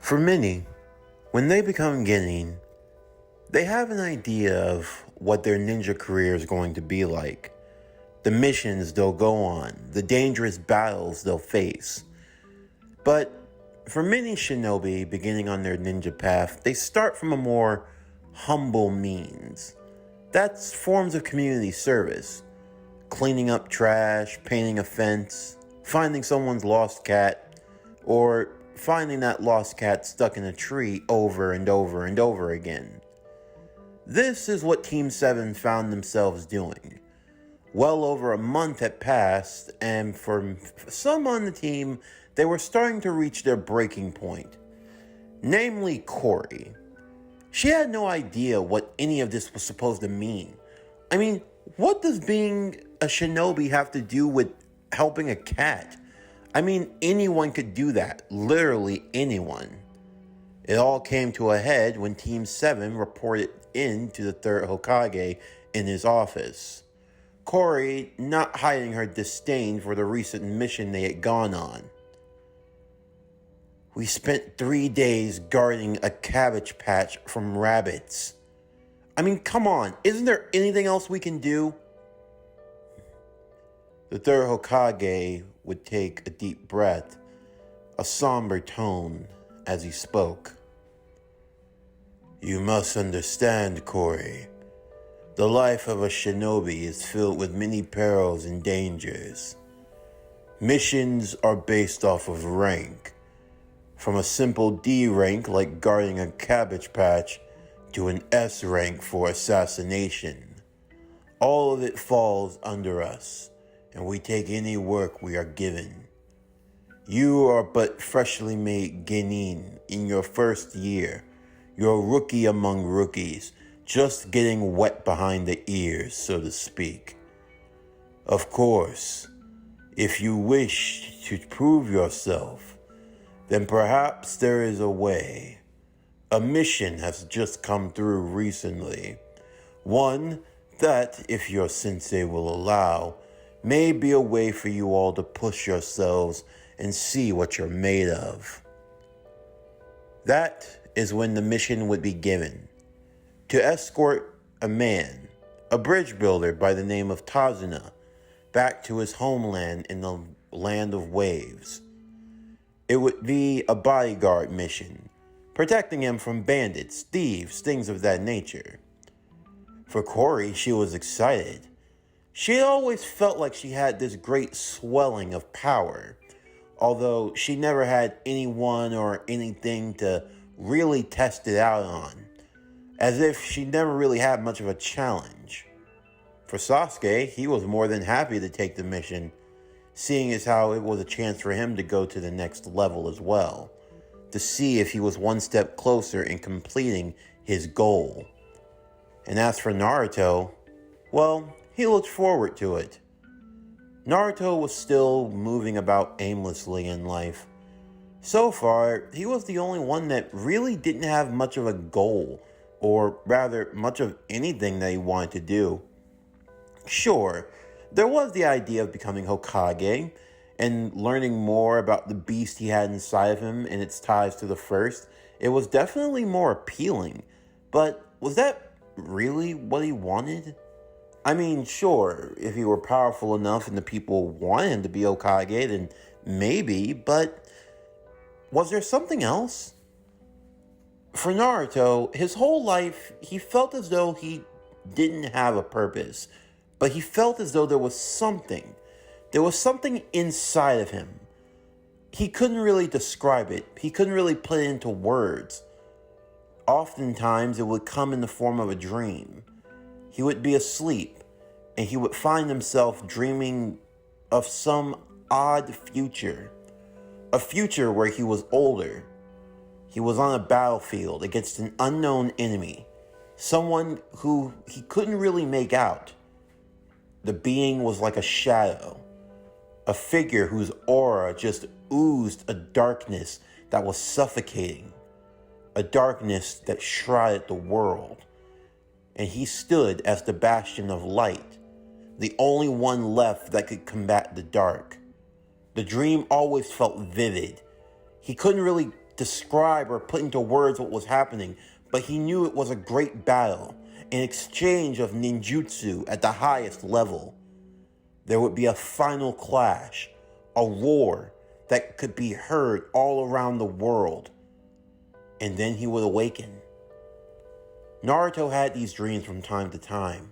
For many, when they become Genin, they have an idea of what their ninja career is going to be like, the missions they'll go on, the dangerous battles they'll face. But for many shinobi beginning on their ninja path, they start from a more humble means. That's forms of community service, cleaning up trash, painting a fence, finding someone's lost cat, or finding that lost cat stuck in a tree over and over and over again. This is what Team 7 found themselves doing. Well over a month had passed, and for some on the team, they were starting to reach their breaking point. Namely, Corey. She had no idea what any of this was supposed to mean. I mean, what does being a shinobi have to do with helping a cat? I mean, anyone could do that. Literally anyone. It all came to a head when Team 7 reported in to the third Hokage in his office. Corey not hiding her disdain for the recent mission they had gone on. We spent 3 days guarding a cabbage patch from rabbits. I mean, come on, isn't there anything else we can do? The third Hokage would take a deep breath, a somber tone as he spoke. You must understand, Corey. The life of a shinobi is filled with many perils and dangers. Missions are based off of rank, from a simple D rank like guarding a cabbage patch to an S rank for assassination. All of it falls under us, and we take any work we are given. You are but freshly made genin in your first year. You're a rookie among rookies, just getting wet behind the ears, so to speak. Of course, if you wish to prove yourself, then perhaps there is a way. A mission has just come through recently. One that, if your sensei will allow, may be a way for you all to push yourselves and see what you're made of. That is when the mission would be given. To escort a man, a bridge builder by the name of Tazuna, back to his homeland in the land of waves. It would be a bodyguard mission, protecting him from bandits, thieves, things of that nature. For Corey, she was excited. She had always felt like she had this great swelling of power, although she never had anyone or anything to really test it out on, as if she never really had much of a challenge. For Sasuke, he was more than happy to take the mission, seeing as how it was a chance for him to go to the next level as well, to see if he was one step closer in completing his goal. And as for Naruto, well, he looked forward to it. Naruto was still moving about aimlessly in life. So far, he was the only one that really didn't have much of a goal, or rather, much of anything that he wanted to do. Sure, there was the idea of becoming Hokage, and learning more about the beast he had inside of him and its ties to the first. It was definitely more appealing, but was that really what he wanted? I mean, sure, if he were powerful enough and the people wanted him to be Hokage, then maybe, but was there something else? For Naruto, his whole life, he felt as though he didn't have a purpose, but he felt as though there was something. There was something inside of him. He couldn't really describe it. He couldn't really put it into words. Oftentimes, it would come in the form of a dream. He would be asleep, and he would find himself dreaming of some odd future. A future where he was older. He was on a battlefield against an unknown enemy. Someone who he couldn't really make out. The being was like a shadow. A figure whose aura just oozed a darkness that was suffocating. A darkness that shrouded the world. And he stood as the bastion of light. The only one left that could combat the dark. The dream always felt vivid. He couldn't really describe or put into words what was happening, but he knew it was a great battle, an exchange of ninjutsu at the highest level. There would be a final clash, a roar that could be heard all around the world, and then he would awaken. Naruto had these dreams from time to time.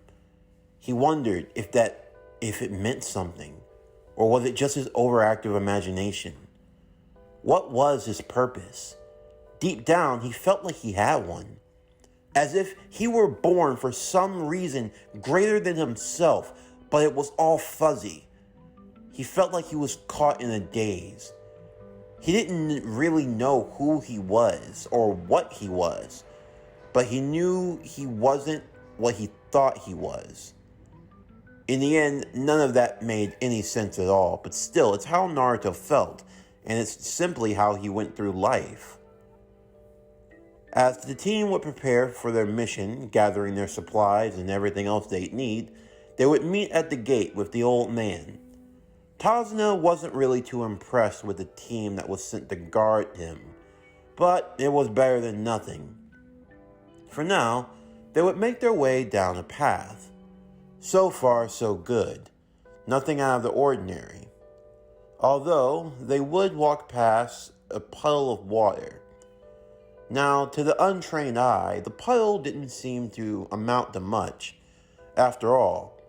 He wondered if it meant something, or was it just his overactive imagination? What was his purpose? Deep down, he felt like he had one, as if he were born for some reason greater than himself, but it was all fuzzy. He felt like he was caught in a daze. He didn't really know who he was or what he was, but he knew he wasn't what he thought he was. In the end, none of that made any sense at all, but still, it's how Naruto felt, and it's simply how he went through life. As the team would prepare for their mission, gathering their supplies and everything else they'd need, they would meet at the gate with the old man. Tazuna wasn't really too impressed with the team that was sent to guard him, but it was better than nothing. For now, they would make their way down a path. So far, so good. Nothing out of the ordinary. Although, they would walk past a puddle of water. Now, to the untrained eye, the puddle didn't seem to amount to much. After all,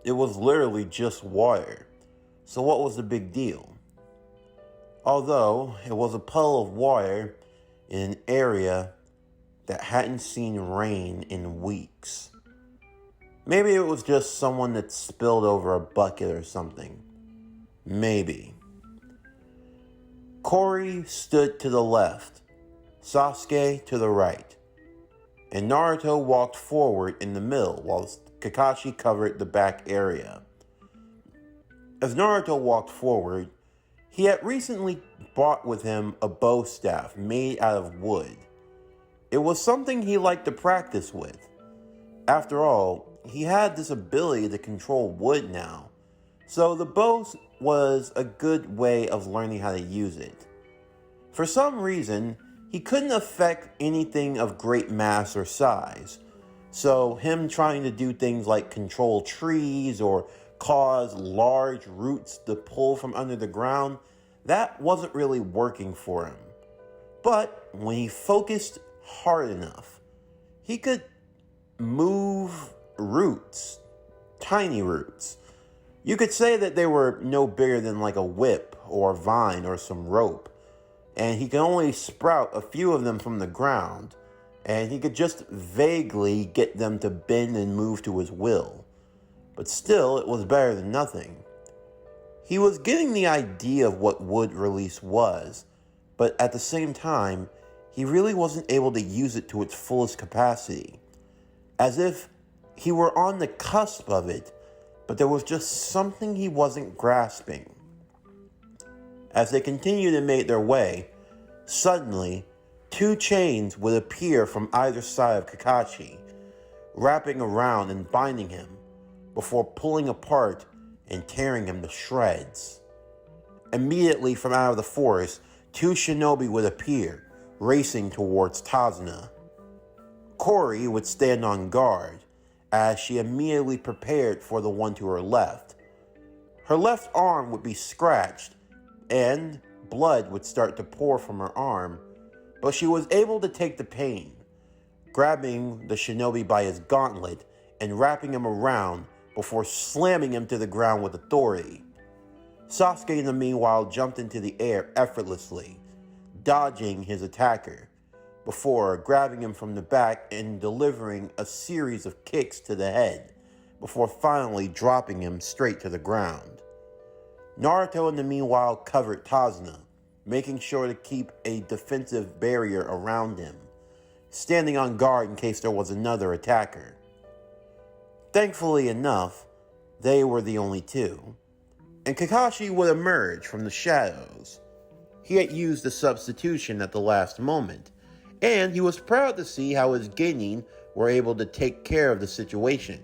it was literally just water. So what was the big deal? Although, it was a puddle of water in an area that hadn't seen rain in weeks. Maybe it was just someone that spilled over a bucket or something. Maybe. Kori stood to the left, Sasuke to the right, and Naruto walked forward in the middle while Kakashi covered the back area. As Naruto walked forward, he had recently brought with him a bow staff made out of wood. It was something he liked to practice with. After all, he had this ability to control wood now, so the bow was a good way of learning how to use it. For some reason, he couldn't affect anything of great mass or size, so him trying to do things like control trees or cause large roots to pull from under the ground, that wasn't really working for him. But when he focused hard enough, he could move roots, tiny roots. You could say that they were no bigger than like a whip or a vine or some rope, and he could only sprout a few of them from the ground, and he could just vaguely get them to bend and move to his will. But still, it was better than nothing. He was getting the idea of what wood release was, but at the same time, he really wasn't able to use it to its fullest capacity. As if he were on the cusp of it, but there was just something he wasn't grasping. As they continued to make their way, suddenly, two chains would appear from either side of Kakashi, wrapping around and binding him, before pulling apart and tearing him to shreds. Immediately from out of the forest, two shinobi would appear, racing towards Tazuna. Kori would stand on guard, as she immediately prepared for the one to her left. Her left arm would be scratched, and blood would start to pour from her arm, but she was able to take the pain, grabbing the shinobi by his gauntlet and wrapping him around before slamming him to the ground with authority. Sasuke, in the meanwhile, jumped into the air effortlessly, dodging his attacker, before grabbing him from the back and delivering a series of kicks to the head, before finally dropping him straight to the ground. Naruto, in the meanwhile, covered Tazuna, making sure to keep a defensive barrier around him, standing on guard in case there was another attacker. Thankfully enough, they were the only two, and Kakashi would emerge from the shadows. He had used the substitution at the last moment, and he was proud to see how his genin were able to take care of the situation.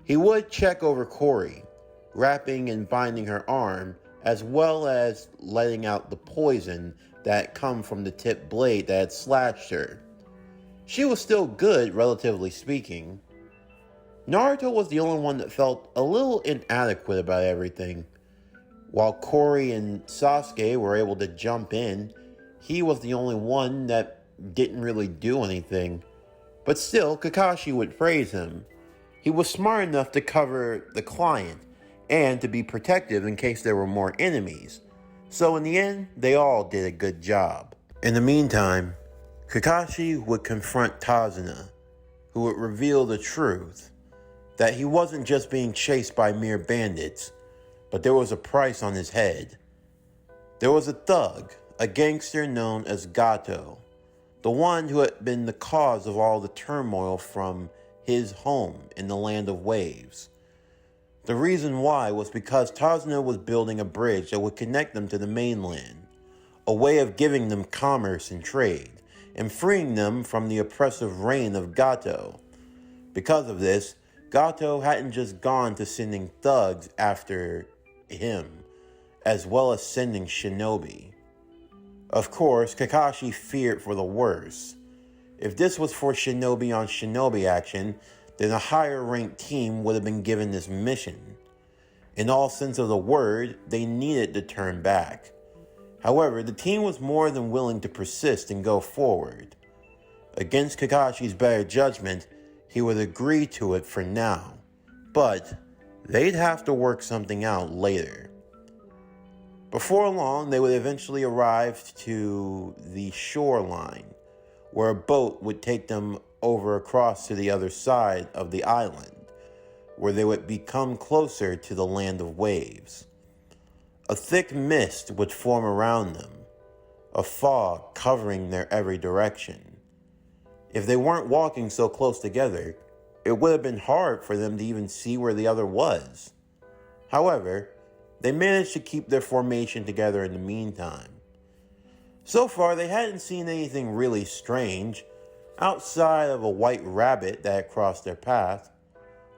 He would check over Kori, wrapping and binding her arm as well as letting out the poison that come from the tipped blade that had slashed her. She was still good, relatively speaking. Naruto was the only one that felt a little inadequate about everything. While Kori and Sasuke were able to jump in, he was the only one that didn't really do anything. But still, Kakashi would praise him. He was smart enough to cover the client and to be protective in case there were more enemies. So in the end, they all did a good job. In the meantime, Kakashi would confront Tazuna, who would reveal the truth, that he wasn't just being chased by mere bandits, but there was a price on his head. There was a thug, a gangster known as Gato, the one who had been the cause of all the turmoil from his home in the land of waves. The reason why was because Tazuna was building a bridge that would connect them to the mainland, a way of giving them commerce and trade, and freeing them from the oppressive reign of Gato. Because of this, Gato hadn't just gone to sending thugs after him, as well as sending shinobi. Of course, Kakashi feared for the worst. If this was for shinobi on shinobi action, then a higher ranked team would have been given this mission. In all sense of the word, they needed to turn back. However, the team was more than willing to persist and go forward. Against Kakashi's better judgment, he would agree to it for now, but they'd have to work something out later. Before long, they would eventually arrive to the shoreline, where a boat would take them over across to the other side of the island, where they would become closer to the land of waves. A thick mist would form around them, a fog covering their every direction. If they weren't walking so close together, it would have been hard for them to even see where the other was. However, they managed to keep their formation together in the meantime. So far, they hadn't seen anything really strange, outside of a white rabbit that had crossed their path,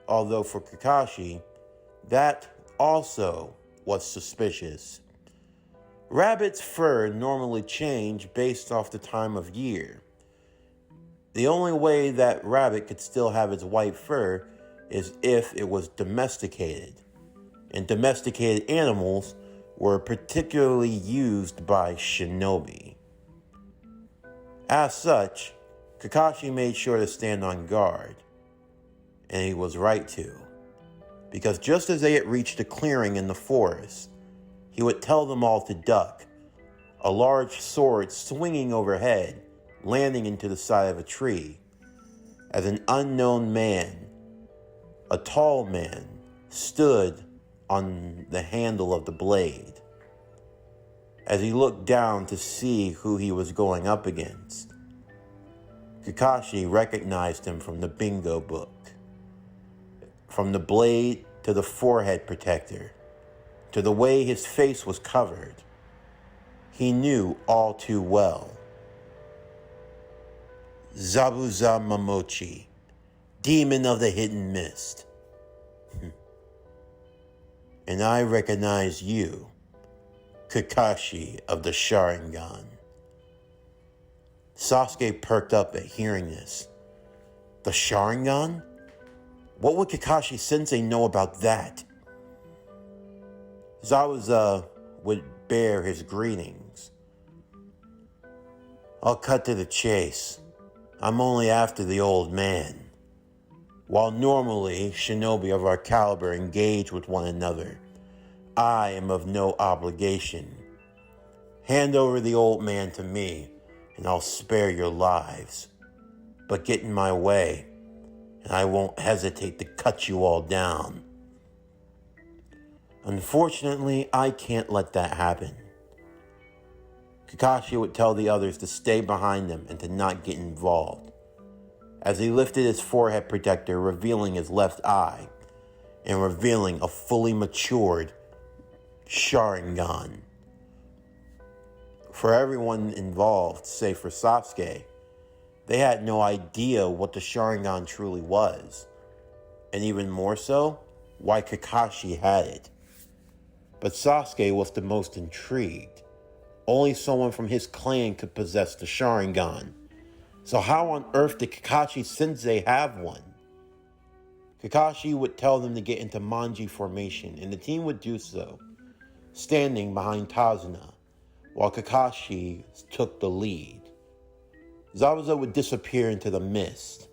although for Kakashi, that also was suspicious. Rabbits' fur normally change based off the time of year. The only way that rabbit could still have its white fur is if it was domesticated. And domesticated animals were particularly used by shinobi. As such, Kakashi made sure to stand on guard. And he was right to. Because just as they had reached a clearing in the forest, he would tell them all to duck, a large sword swinging overhead, landing into the side of a tree, as an unknown man, a tall man, stood on the handle of the blade. As he looked down to see who he was going up against, Kakashi recognized him from the bingo book. From the blade to the forehead protector, to the way his face was covered, he knew all too well. Zabuza Momochi, demon of the hidden mist. And I recognize you, Kakashi of the Sharingan. Sasuke perked up at hearing this. The Sharingan? What would Kakashi Sensei know about that? Zabuza would bear his greetings. I'll cut to the chase. I'm only after the old man. While normally shinobi of our caliber engage with one another, I am of no obligation. Hand over the old man to me, and I'll spare your lives. But get in my way, and I won't hesitate to cut you all down. Unfortunately, I can't let that happen. Kakashi would tell the others to stay behind them and to not get involved, as he lifted his forehead protector, revealing his left eye, and revealing a fully matured Sharingan. For everyone involved, save for Sasuke, they had no idea what the Sharingan truly was, and even more so, why Kakashi had it. But Sasuke was the most intrigued. Only someone from his clan could possess the Sharingan. So how on earth did Kakashi Sensei have one? Kakashi would tell them to get into Manji formation, and the team would do so, standing behind Tazuna, while Kakashi took the lead. Zabuza would disappear into the mist,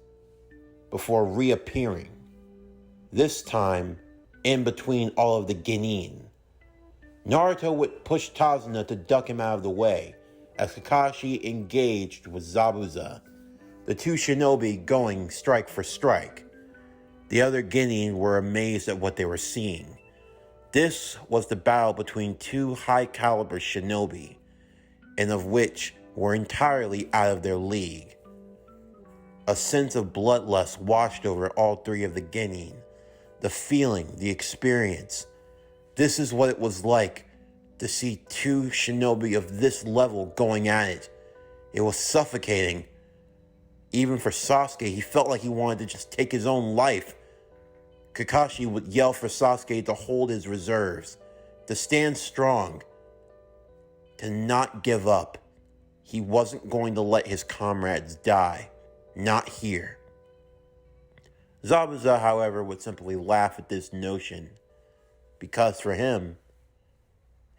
before reappearing, this time in between all of the Genin. Naruto would push Tazuna to duck him out of the way, as Kakashi engaged with Zabuza, the two shinobi going strike for strike. The other Genin were amazed at what they were seeing. This was the battle between two high-caliber shinobi, and of which were entirely out of their league. A sense of bloodlust washed over all three of the Genin. The feeling, the experience. This is what it was like to see two shinobi of this level going at it. It was suffocating. Even for Sasuke, he felt like he wanted to just take his own life. Kakashi would yell for Sasuke to hold his reserves, to stand strong, to not give up. He wasn't going to let his comrades die. Not here. Zabuza, however, would simply laugh at this notion, because for him,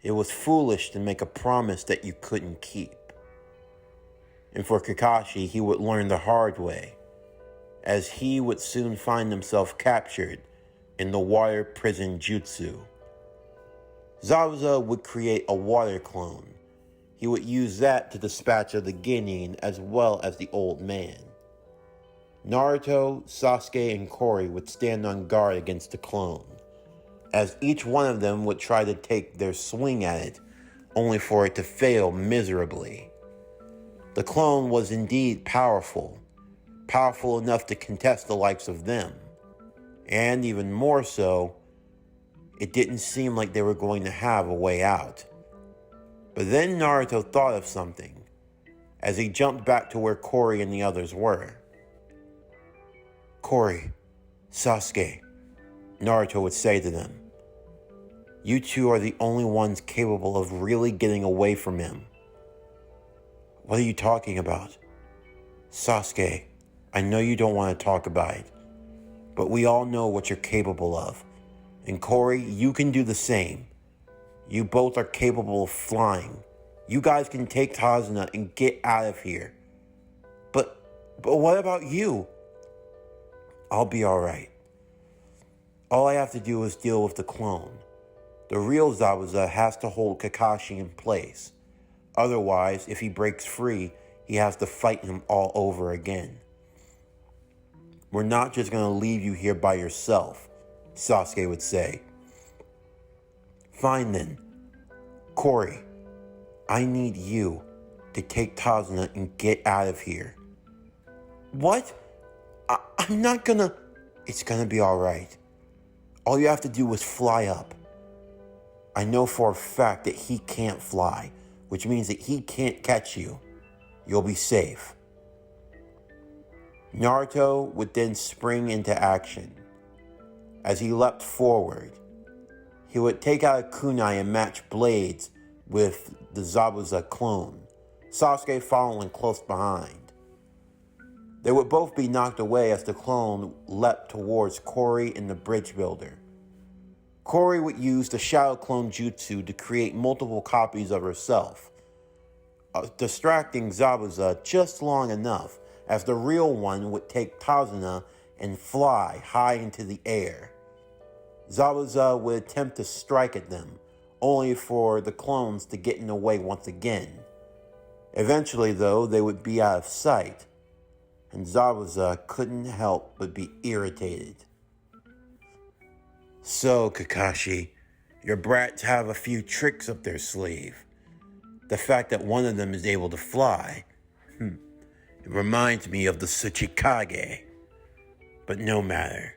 it was foolish to make a promise that you couldn't keep. And for Kakashi, he would learn the hard way, as he would soon find himself captured in the water prison jutsu. Zabuza would create a water clone. He would use that to dispatch of the Genin as well as the old man. Naruto, Sasuke, and Kori would stand on guard against the clone, as each one of them would try to take their swing at it, only for it to fail miserably. The clone was indeed powerful enough to contest the likes of them. And even more so, it didn't seem like they were going to have a way out. But then Naruto thought of something, as he jumped back to where Kori and the others were. Kori, Sasuke, Naruto would say to them, you two are the only ones capable of really getting away from him. What are you talking about? Sasuke, I know you don't want to talk about it, but we all know what you're capable of. And Kori, you can do the same. You both are capable of flying. You guys can take Tazuna and get out of here. But what about you? I'll be alright. All I have to do is deal with the clone. The real Zabuza has to hold Kakashi in place. Otherwise, if he breaks free, he has to fight him all over again. We're not just going to leave you here by yourself, Sasuke would say. Fine then. Kori, I need you to take Tazuna and get out of here. What? I'm not gonna... It's gonna be alright. All you have to do is fly up. I know for a fact that he can't fly, which means that he can't catch you. You'll be safe. Naruto would then spring into action. As he leapt forward, he would take out a kunai and match blades with the Zabuza clone, Sasuke following close behind. They would both be knocked away as the clone leapt towards Kori and the bridge builder. Kori would use the Shadow Clone Jutsu to create multiple copies of herself, distracting Zabuza just long enough as the real one would take Tazuna and fly high into the air. Zabuza would attempt to strike at them, only for the clones to get in the way once again. Eventually, though, they would be out of sight, and Zabuza couldn't help but be irritated. So, Kakashi, your brats have a few tricks up their sleeve. The fact that one of them is able to fly, it reminds me of the Tsuchikage. But no matter.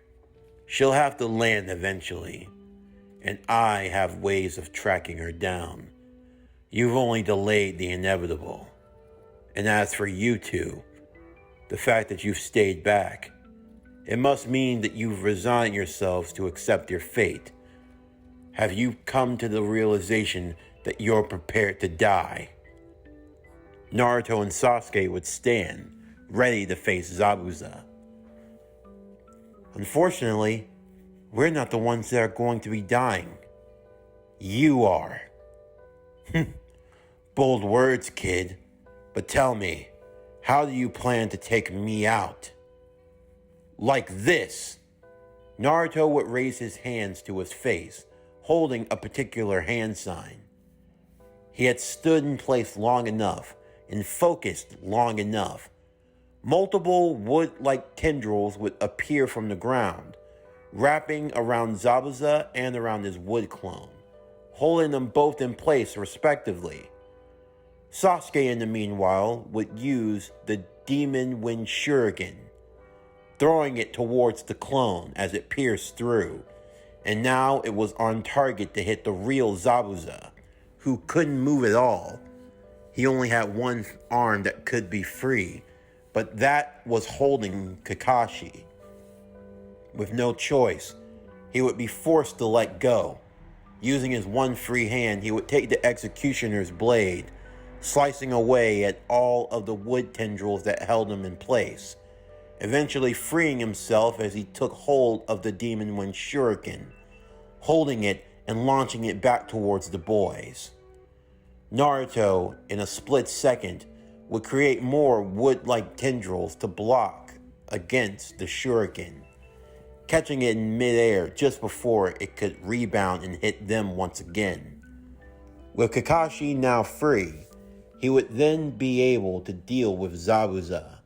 She'll have to land eventually, and I have ways of tracking her down. You've only delayed the inevitable. And as for you two, the fact that you've stayed back, it must mean that you've resigned yourselves to accept your fate. Have you come to the realization that you're prepared to die? Naruto and Sasuke would stand, ready to face Zabuza. Unfortunately, we're not the ones that are going to be dying. You are. Bold words, kid. But tell me, how do you plan to take me out? Like this. Naruto would raise his hands to his face, holding a particular hand sign. He had stood in place long enough and focused long enough. Multiple wood-like tendrils would appear from the ground, wrapping around Zabuza and around his wood clone, holding them both in place respectively. Sasuke, in the meanwhile, would use the Demon Wind Shuriken, throwing it towards the clone as it pierced through, and now it was on target to hit the real Zabuza, who couldn't move at all. He only had one arm that could be free, but that was holding Kakashi. With no choice, he would be forced to let go. Using his one free hand, he would take the executioner's blade, slicing away at all of the wood tendrils that held him in place, eventually freeing himself as he took hold of the Demon Wind Shuriken, holding it and launching it back towards the boys. Naruto, in a split second, would create more wood-like tendrils to block against the Shuriken, catching it in midair just before it could rebound and hit them once again. With Kakashi now free, he would then be able to deal with Zabuza,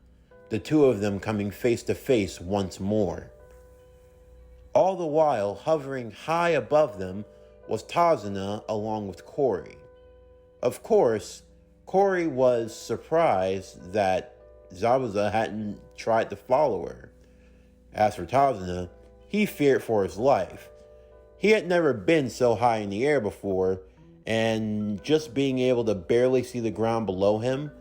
the two of them coming face to face once more. All the while, hovering high above them was Tazuna along with Kori. Of course, Kori was surprised that Zabuza hadn't tried to follow her. As for Tazuna, he feared for his life. He had never been so high in the air before, and just being able to barely see the ground below him,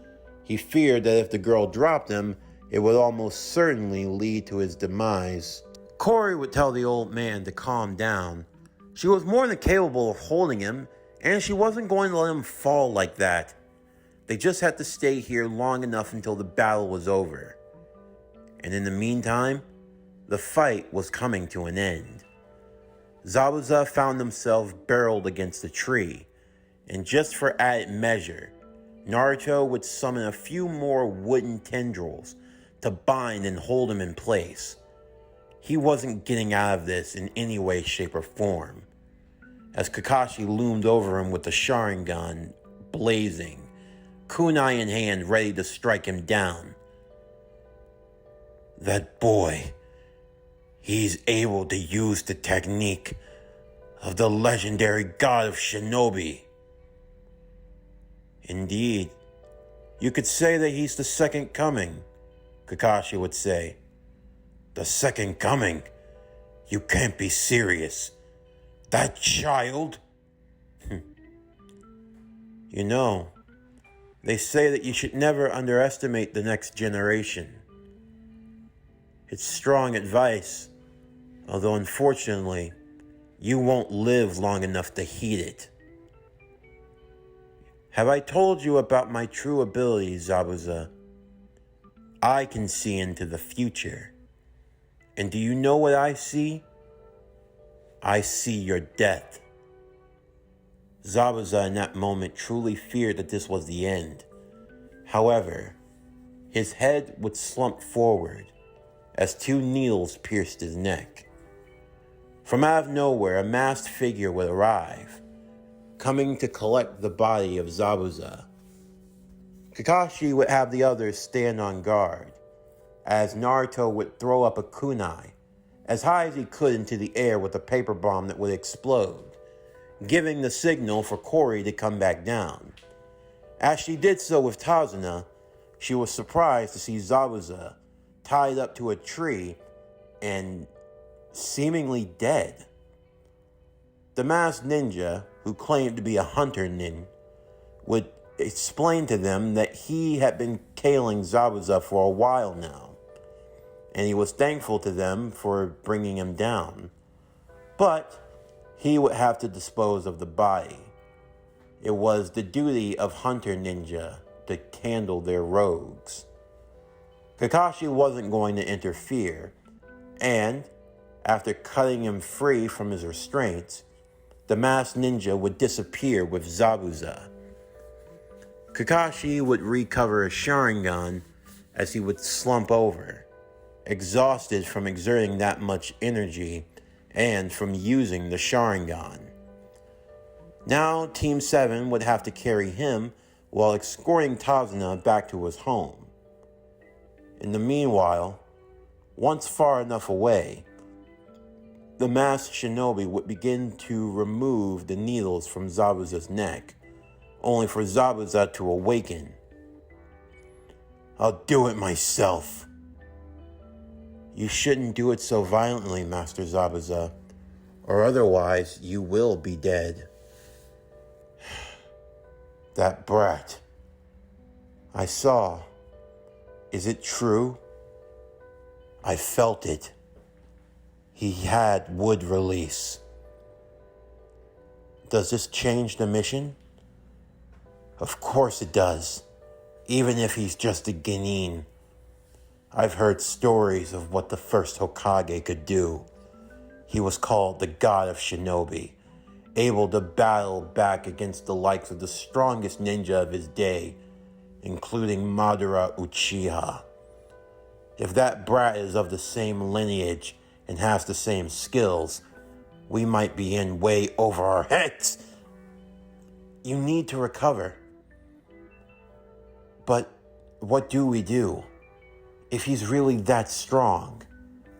he feared that if the girl dropped him, it would almost certainly lead to his demise. Kori would tell the old man to calm down. She was more than capable of holding him, and she wasn't going to let him fall like that. They just had to stay here long enough until the battle was over. And in the meantime, the fight was coming to an end. Zabuza found himself barreled against a tree, and just for added measure, Naruto would summon a few more wooden tendrils to bind and hold him in place. He wasn't getting out of this in any way, shape, or form. As Kakashi loomed over him with the Sharingan blazing, kunai in hand ready to strike him down. That boy, he's able to use the technique of the legendary god of shinobi. Indeed, you could say that he's the second coming, Kakashi would say. The second coming? You can't be serious. That child? You know, they say that you should never underestimate the next generation. It's strong advice, although unfortunately, you won't live long enough to heed it. Have I told you about my true abilities, Zabuza? I can see into the future. And do you know what I see? I see your death. Zabuza in that moment truly feared that this was the end. However, his head would slump forward as two needles pierced his neck. From out of nowhere, a masked figure would arrive, coming to collect the body of Zabuza. Kakashi would have the others stand on guard, as Naruto would throw up a kunai as high as he could into the air with a paper bomb that would explode, giving the signal for Kori to come back down. As she did so with Tazuna, she was surprised to see Zabuza tied up to a tree and seemingly dead. The masked ninja, who claimed to be a hunter nin, would explain to them that he had been tailing Zabuza for a while now, and he was thankful to them for bringing him down. But he would have to dispose of the body. It was the duty of hunter ninja to handle their rogues. Kakashi wasn't going to interfere, and after cutting him free from his restraints, the masked ninja would disappear with Zabuza. Kakashi would recover his Sharingan as he would slump over, exhausted from exerting that much energy and from using the Sharingan. Now Team 7 would have to carry him while escorting Tazuna back to his home. In the meanwhile, once far enough away, the masked shinobi would begin to remove the needles from Zabuza's neck, only for Zabuza to awaken. "I'll do it myself." "You shouldn't do it so violently, Master Zabuza, or otherwise you will be dead." "That brat. I saw. Is it true? I felt it. He had wood release. Does this change the mission?" "Of course it does, even if he's just a genin. I've heard stories of what the first Hokage could do. He was called the God of Shinobi, able to battle back against the likes of the strongest ninja of his day, including Madara Uchiha. If that brat is of the same lineage and has the same skills, we might be in way over our heads. You need to recover. But what do we do? If he's really that strong,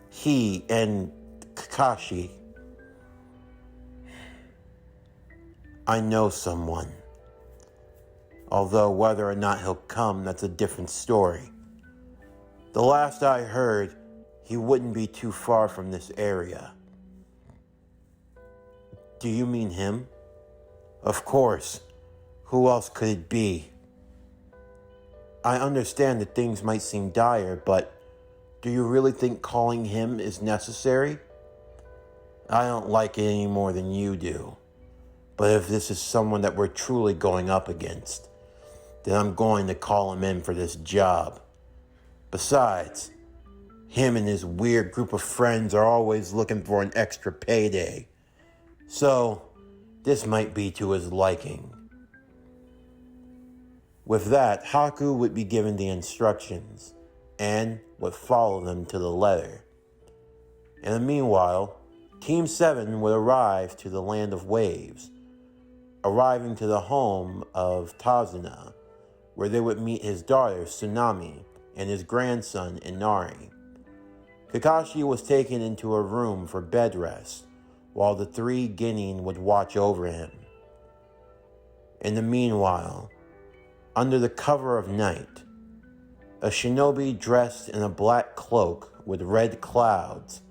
he and Kakashi..." "I know someone. Although whether or not he'll come, that's a different story. The last I heard, he wouldn't be too far from this area." "Do you mean him?" "Of course. Who else could it be?" "I understand that things might seem dire, but do you really think calling him is necessary?" "I don't like it any more than you do. But if this is someone that we're truly going up against, then I'm going to call him in for this job. Besides, him and his weird group of friends are always looking for an extra payday. So, this might be to his liking." With that, Haku would be given the instructions and would follow them to the letter. In the meanwhile, Team 7 would arrive to the Land of Waves, arriving to the home of Tazuna, where they would meet his daughter Tsunami and his grandson Inari. Kakashi was taken into a room for bed rest, while the three genin would watch over him. In the meanwhile, under the cover of night, a shinobi dressed in a black cloak with red clouds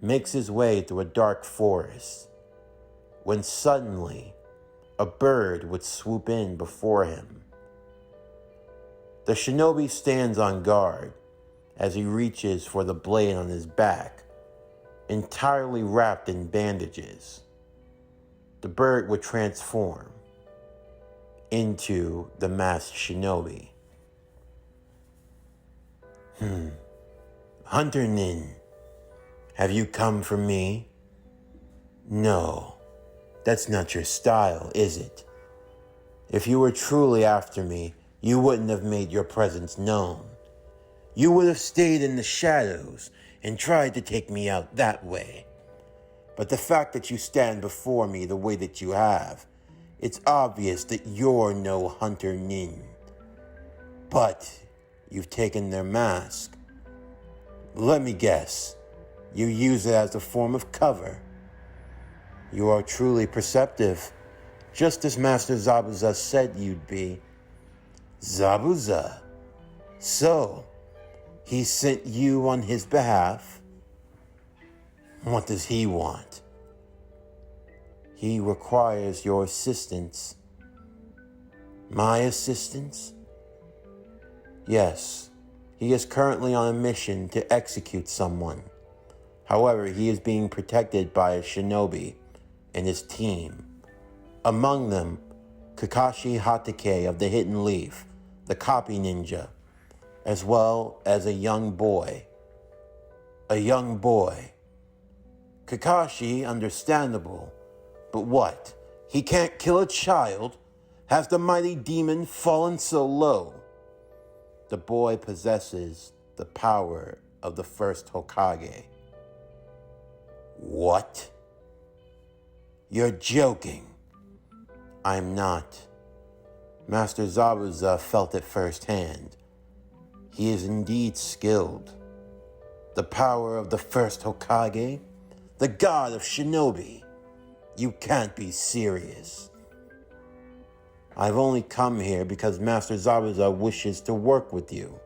makes his way through a dark forest, when suddenly a bird would swoop in before him. The shinobi stands on guard as he reaches for the blade on his back, entirely wrapped in bandages. The bird would transform into the masked shinobi. "Hunter Nin, have you come for me?" "No, that's not your style, is it? If you were truly after me, you wouldn't have made your presence known. You would have stayed in the shadows and tried to take me out that way. But the fact that you stand before me the way that you have, it's obvious that you're no Hunter Nin. But you've taken their mask. Let me guess, you use it as a form of cover. You are truly perceptive, just as Master Zabuza said you'd be." "Zabuza? So, he sent you on his behalf? What does he want?" "He requires your assistance." "My assistance?" "Yes, he is currently on a mission to execute someone. However, he is being protected by a shinobi, and his team. Among them, Kakashi Hatake of the Hidden Leaf, the copy ninja, as well as a young boy. A young boy. Kakashi, understandable, but what? He can't kill a child? Has the mighty demon fallen so low? The boy possesses the power of the first Hokage. What? You're joking. I'm not. Master Zabuza felt it firsthand. He is indeed skilled. The power of the first Hokage? The god of shinobi? You can't be serious. I've only come here because Master Zabuza wishes to work with you,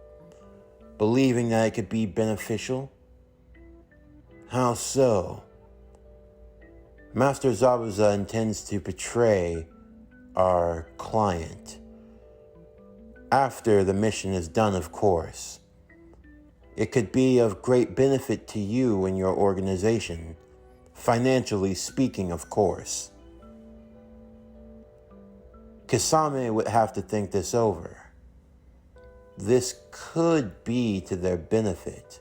believing that it could be beneficial. How so? Master Zabuza intends to betray our client. After the mission is done, of course. It could be of great benefit to you and your organization, financially speaking, of course. Kasame would have to think this over. This could be to their benefit.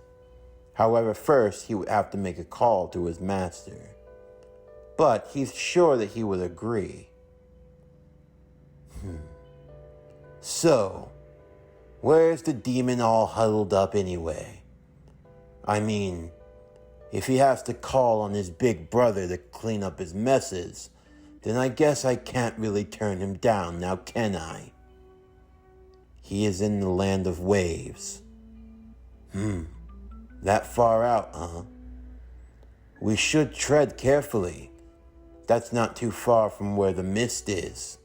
However, first he would have to make a call to his master. But he's sure that he would agree. So, where's the demon all huddled up anyway? I mean, if he has to call on his big brother to clean up his messes, then I guess I can't really turn him down now, can I? He is in the land of waves. That far out, huh? We should tread carefully. That's not too far from where the mist is.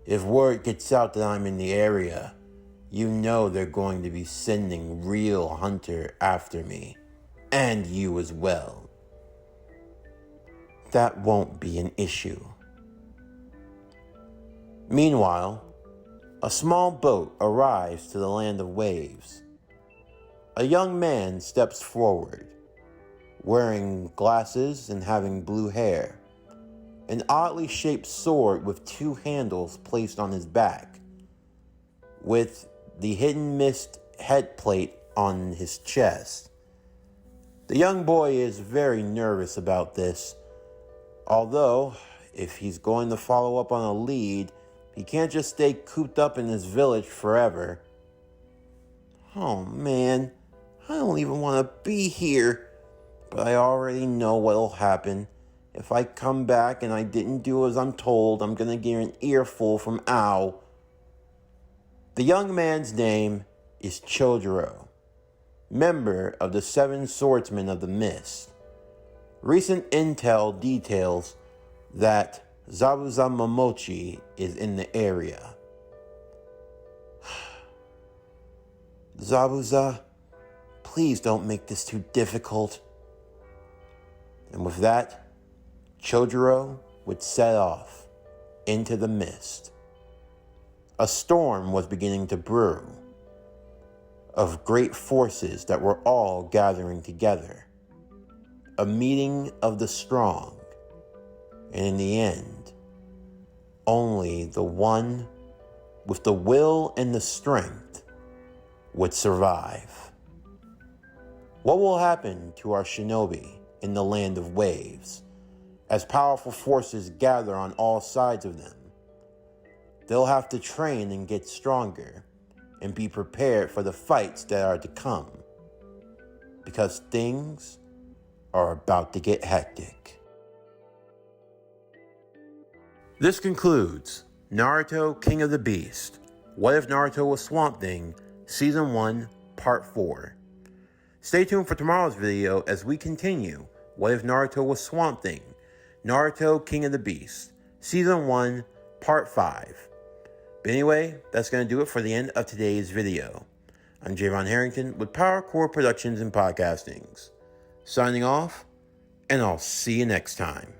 If word gets out that I'm in the area, you know they're going to be sending real hunter after me. And you as well. That won't be an issue. Meanwhile, a small boat arrives to the land of waves. A young man steps forward, wearing glasses and having blue hair. An oddly shaped sword with two handles placed on his back, with the hidden mist headplate on his chest. The young boy is very nervous about this, although if he's going to follow up on a lead, he can't just stay cooped up in his village forever. Oh man, I don't even want to be here, but I already know what'll happen. If I come back and I didn't do as I'm told, I'm gonna get an earful from Ao. The young man's name is Chojuro, member of the Seven Swordsmen of the Mist. Recent intel details that Zabuza Momochi is in the area. Zabuza, please don't make this too difficult. And with that, Chojuro would set off into the mist. A storm was beginning to brew of great forces that were all gathering together. A meeting of the strong. And in the end, only the one with the will and the strength would survive. What will happen to our shinobi in the land of waves as powerful forces gather on all sides of them? They'll have to train and get stronger and be prepared for the fights that are to come, because things are about to get hectic. This concludes Naruto King of the Beast, What If Naruto Was Swamp Thing, Season 1, Part 4. Stay tuned for tomorrow's video as we continue What If Naruto Was Swamp Thing, Naruto King of the Beast, Season 1, Part 5. But anyway, that's going to do it for the end of today's video. I'm Javon Harrington with Power Core Productions and Podcastings. Signing off, and I'll see you next time.